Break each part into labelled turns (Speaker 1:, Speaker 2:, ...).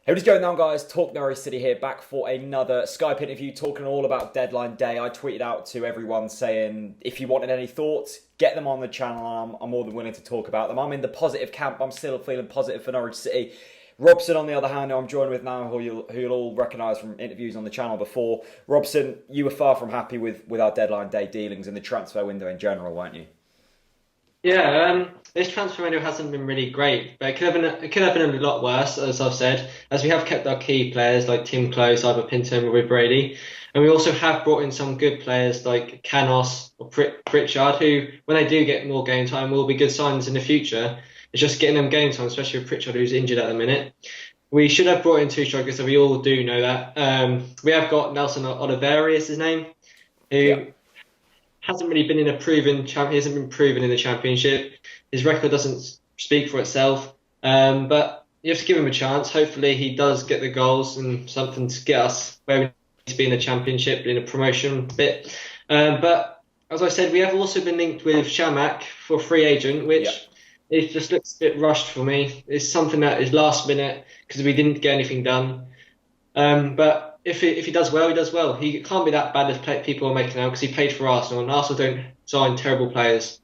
Speaker 1: Hey, what is going on, guys? TalkNorwichCity here, back for another Skype interview talking all about deadline day. I tweeted out to everyone saying if you wanted any thoughts, get them on the channel. I'm more than willing to talk about them. I'm in the positive camp. I'm still feeling positive for Norwich City. Robson, on the other hand, who I'm joined with now, who you'll all recognise from interviews on the channel before. Robson, you were far from happy with our deadline day dealings and the transfer window in general, weren't you?
Speaker 2: Yeah, this transfer window hasn't been really great, but it could have been a lot worse, as I've said, as we have kept our key players like Tim Close, Ivor Pinto, and Robbie Brady, and we also have brought in some good players like Canos or Pritchard, who, when they do get more game time, will be good signs in the future. It's just getting them game time, especially with Pritchard, who's injured at the minute. We should have brought in two strikers, so we all do know that. We have got Nelson Oliveri, is his name,
Speaker 1: Yeah.
Speaker 2: who hasn't really been in a proven champ. He hasn't been proven in the championship. His record doesn't speak for itself. But you have to give him a chance. Hopefully, he does get the goals and something to get us where we need to be in the championship, in a promotion bit. But as I said, we have also been linked with Shamak for free agent,
Speaker 1: Yeah.
Speaker 2: which it just looks a bit rushed for me. It's something that is last minute because we didn't get anything done. But if he does well, he does well. He can't be that bad as people are making out because he played for Arsenal, and Arsenal don't sign terrible players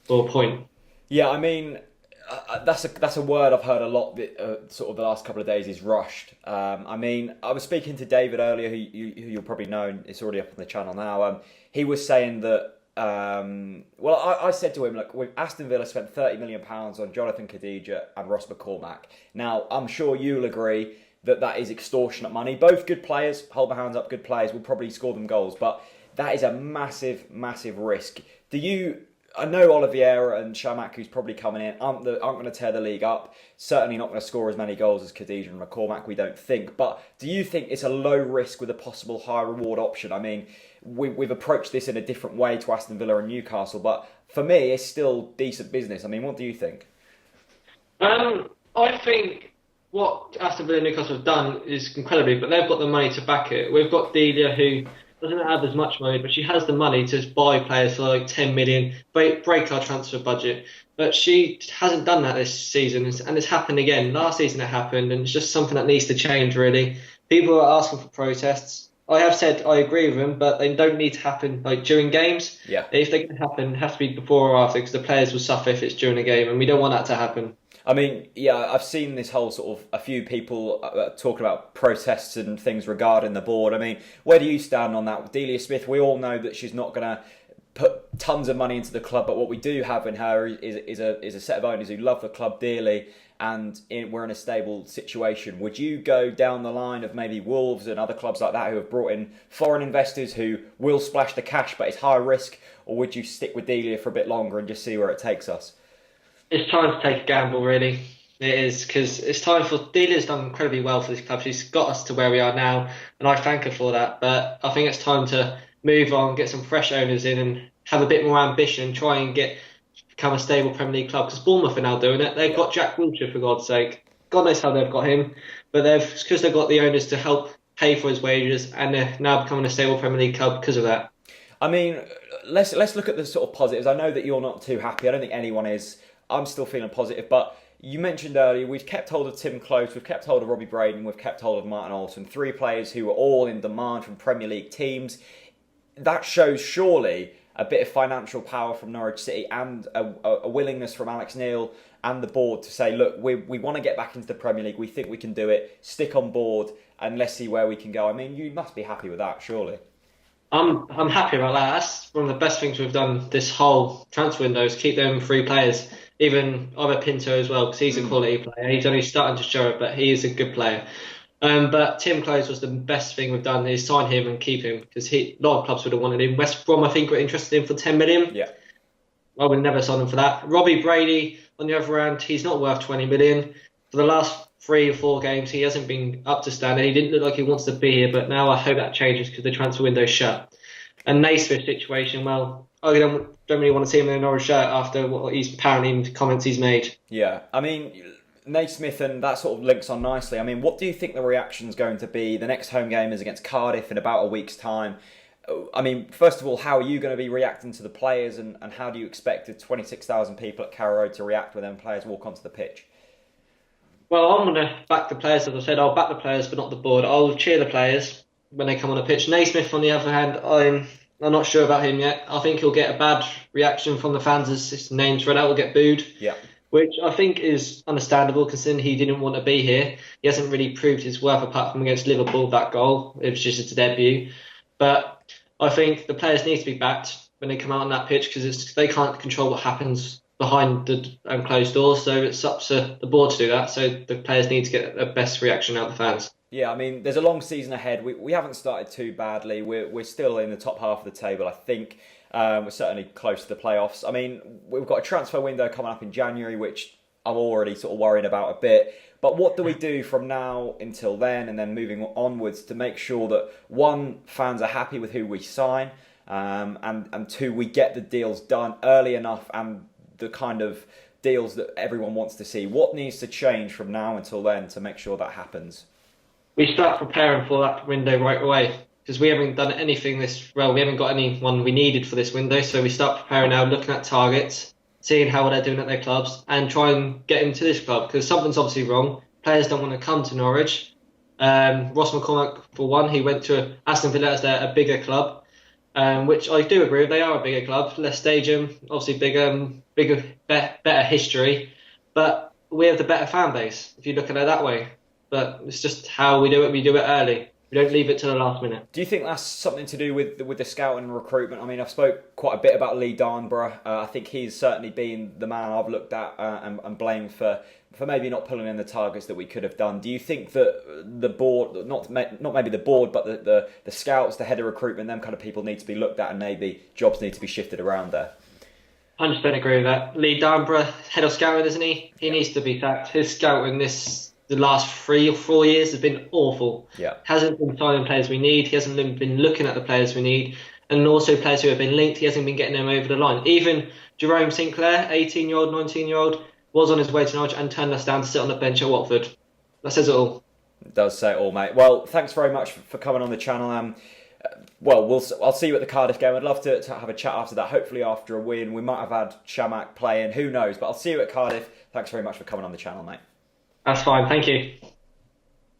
Speaker 2: for a point.
Speaker 1: Yeah, I mean, that's a word I've heard a lot. Sort of the last couple of days is rushed. I mean, I was speaking to David earlier, who you'll probably know. It's already up on the channel now. He was saying that. I said to him, look, Aston Villa spent £30 million on Jonathan Khadija and Ross McCormack. Now, I'm sure you'll agree that is extortionate money. Both good players, hold my hands up, good players will probably score them goals, but that is a massive, massive risk. I know Oliveira and Shamak, who's probably coming in, aren't going to tear the league up. Certainly not going to score as many goals as Khadija and McCormack, we don't think. But do you think it's a low risk with a possible high reward option? I mean, we've approached this in a different way to Aston Villa and Newcastle, but for me, it's still decent business. I mean, what do you think?
Speaker 2: I think what Aston Villa and Newcastle have done is incredibly, but they've got the money to back it. We've got Delia, who doesn't have as much money, but she has the money to buy players for like 10 million, break our transfer budget. But she hasn't done that this season, and it's happened again. Last season it happened, and it's just something that needs to change, really. People are asking for protests. I have said I agree with them, but they don't need to happen like during games.
Speaker 1: Yeah.
Speaker 2: If they can happen, it has to be before or after, because the players will suffer if it's during a game, and we don't want that to happen.
Speaker 1: I mean, yeah, I've seen this whole sort of a few people talking about protests and things regarding the board. I mean, where do you stand on that? Delia Smith, we all know that she's not going to put tons of money into the club, but what we do have in her is a set of owners who love the club dearly, and we're in a stable situation. Would you go down the line of maybe Wolves and other clubs like that who have brought in foreign investors who will splash the cash, but it's high risk, or would you stick with Delia for a bit longer and just see where it takes us?
Speaker 2: It's time to take a gamble, really. It is, because it's time for Delia's done incredibly well for this club. She's got us to where we are now, and I thank her for that. But I think it's time to move on, get some fresh owners in, and have a bit more ambition. Try and become a stable Premier League club. Because Bournemouth are now doing it. They've got Jack Wilshere, for God's sake. God knows how they've got him, but because they've got the owners to help pay for his wages, and they're now becoming a stable Premier League club because of that.
Speaker 1: I mean, let's look at the sort of positives. I know that you're not too happy. I don't think anyone is. I'm still feeling positive, but you mentioned earlier we've kept hold of Tim Close, we've kept hold of Robbie Braden, we've kept hold of Martin Olsen, three players who are all in demand from Premier League teams. That shows surely a bit of financial power from Norwich City and a willingness from Alex Neil and the board to say, look, we want to get back into the Premier League, we think we can do it, stick on board and let's see where we can go. I mean, you must be happy with that, surely.
Speaker 2: I'm happy about that. That's one of the best things we've done this whole transfer window is keep them free players. Even Ivor Pinto as well, because he's a quality player. He's only starting to show it, but he is a good player. But Tim Close was the best thing we've done is sign him and keep him, because a lot of clubs would have wanted him. West Brom, I think, were interested in him for 10 million.
Speaker 1: Yeah.
Speaker 2: I would never sign him for that. Robbie Brady, on the other hand, he's not worth 20 million. For the last 3 or 4 games, he hasn't been up to standard. He didn't look like he wants to be here, but now I hope that changes because the transfer window's shut. And Naismith's situation, well, I don't really want to see him in a Norwich shirt after what he's apparently comments he's made.
Speaker 1: Yeah, I mean, Naismith and that sort of links on nicely. I mean, what do you think the reaction's going to be? The next home game is against Cardiff in about a week's time. I mean, first of all, how are you going to be reacting to the players, and how do you expect the 26,000 people at Carrow Road to react when them players walk onto the pitch?
Speaker 2: Well, I'm going to back the players. As I said, I'll back the players, but not the board. I'll cheer the players when they come on the pitch. Naismith, on the other hand, I'm not sure about him yet. I think he'll get a bad reaction from the fans as his name's read out. Will get booed,
Speaker 1: Yeah.
Speaker 2: which I think is understandable considering he didn't want to be here. He hasn't really proved his worth apart from against Liverpool, that goal. It was just his debut. But I think the players need to be backed when they come out on that pitch because they can't control what happens behind the closed doors. So it's up to the board to do that. So the players need to get the best reaction out of the fans.
Speaker 1: Yeah, I mean, there's a long season ahead. We haven't started too badly. We're still in the top half of the table, I think. We're certainly close to the playoffs. I mean, we've got a transfer window coming up in January, which I'm already sort of worrying about a bit. But what do we do from now until then and then moving onwards to make sure that, one, fans are happy with who we sign, and two, we get the deals done early enough and the kind of deals that everyone wants to see? What needs to change from now until then to make sure that happens?
Speaker 2: We start preparing for that window right away because we haven't done anything we haven't got anyone we needed for this window. So we start preparing now, looking at targets, seeing how they're doing at their clubs, and try and get into this club because something's obviously wrong. Players don't want to come to Norwich. Ross McCormack, for one, he went to Aston Villa as a bigger club, which I do agree with. They are a bigger club, less stadium, obviously bigger, better history, but we have the better fan base if you look at it that way. But it's just how we do it. We do it early. We don't leave it till the last minute.
Speaker 1: Do you think that's something to do with the scouting and recruitment? I mean, I've spoke quite a bit about Lee Darnborough. I think he's certainly been the man I've looked at and blamed for maybe not pulling in the targets that we could have done. Do you think that the board, not maybe the board, but the scouts, the head of recruitment, them kind of people need to be looked at and maybe jobs need to be shifted around there?
Speaker 2: 100% agree with that. Lee Darnborough, head of scouting, isn't he? He needs to be sacked. His scouting the last 3 or 4 years has been awful.
Speaker 1: Yeah.
Speaker 2: Hasn't been signing players we need. He hasn't been looking at the players we need. And also players who have been linked, he hasn't been getting them over the line. Even Jerome Sinclair, 18-year-old, 19-year-old, was on his way to Norwich and turned us down to sit on the bench at Watford. That says it all.
Speaker 1: It does say it all, mate. Well, thanks very much for coming on the channel. I'll see you at the Cardiff game. I'd love to have a chat after that. Hopefully after a win. We might have had Shamak playing. Who knows? But I'll see you at Cardiff. Thanks very much for coming on the channel, mate.
Speaker 2: That's fine. Thank you.